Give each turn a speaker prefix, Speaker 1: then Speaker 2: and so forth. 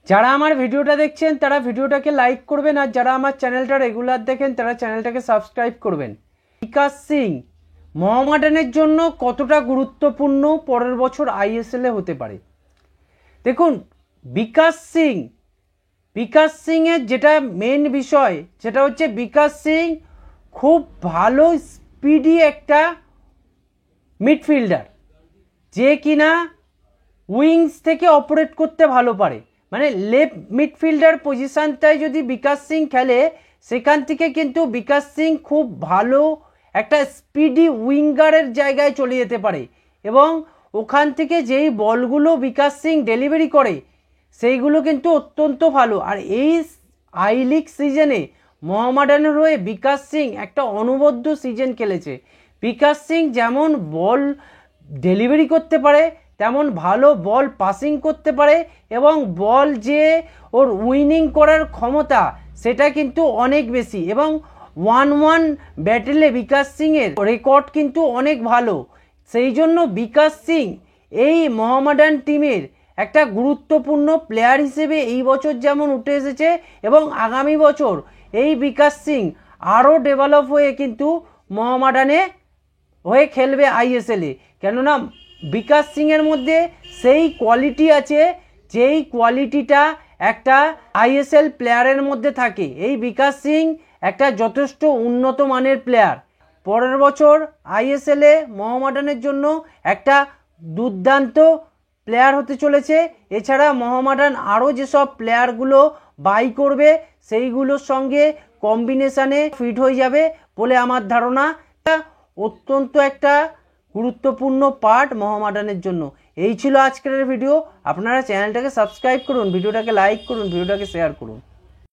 Speaker 1: যারা আমার ভিডিওটা দেখছেন তারা ভিডিওটাকে লাইক করবেন, আর যারা আমার চ্যানেলটা রেগুলার দেখেন তারা চ্যানেলটাকে সাবস্ক্রাইব করবেন। বিকাশ সিং মোহামেডানের জন্য কতটা গুরুত্বপূর্ণ পরের বছর আইএসএলে হতে পারে। দেখুন, বিকাশ সিংয়ের যেটা মেন বিষয় সেটা হচ্ছে বিকাশ সিং খুব ভালো স্পিডি একটা মিডফিল্ডার, যে কিনা উইংস থেকে অপারেট করতে ভালো পারে। মানে লেফট মিডফিল্ডার পজিশনটায় যদি বিকাশ সিং খেলে, সেখান থেকে কিন্তু বিকাশ সিং খুব ভালো একটা স্পিডি উইঙ্গারের জায়গায় চলে যেতে পারে, এবং ওখান থেকে যেই বলগুলো বিকাশ সিং ডেলিভারি করে সেইগুলো কিন্তু অত্যন্ত ভালো। আর এই আই লিগ সিজনে মোহামেডানের হয়ে বিকাশ সিং একটা অনবদ্য সিজন খেলেছে। বিকাশ সিং যেমন বল ডেলিভারি করতে পারে, তেমন ভালো বল পাসিং করতে পারে, এবং বল যে ওর উইনিং করার ক্ষমতা সেটা কিন্তু অনেক বেশি, এবং 1-1 ব্যাটেলে বিকাশ সিংয়ের রেকর্ড কিন্তু অনেক ভালো। সেই জন্য বিকাশ সিং এই মোহামেডান টিমের একটা গুরুত্বপূর্ণ প্লেয়ার হিসেবে এই বছর যেমন উঠে এসেছে, এবং আগামী বছর এই বিকাশ সিং আরও ডেভেলপ হয়ে কিন্তু মোহামেডানে হয়ে খেলবে আইএসএলে। কেননা বিকাশ সিংয়ের মধ্যে সেই কোয়ালিটি আছে যেই কোয়ালিটিটা একটা আইএসএল প্লেয়ারের মধ্যে থাকে। এই বিকাশ সিং একটা যথেষ্ট উন্নত মানের প্লেয়ার। পরের বছর আইএসএলে মোহামেডানের জন্য একটা দুর্দান্ত প্লেয়ার হতে চলেছে। এছাড়া মোহামেডান আরও যেসব প্লেয়ারগুলো বাই করবে সেইগুলোর সঙ্গে কম্বিনেশানে ফিট হয়ে যাবে বলে আমার ধারণা। অত্যন্ত একটা গুরুত্বপূর্ণ পার্ট মোহামেডানের জন্য। এই ছিল আজকের ভিডিও। আপনারা চ্যানেলটাকে সাবস্ক্রাইব করুন, ভিডিওটাকে লাইক করুন, ভিডিওটাকে শেয়ার করুন।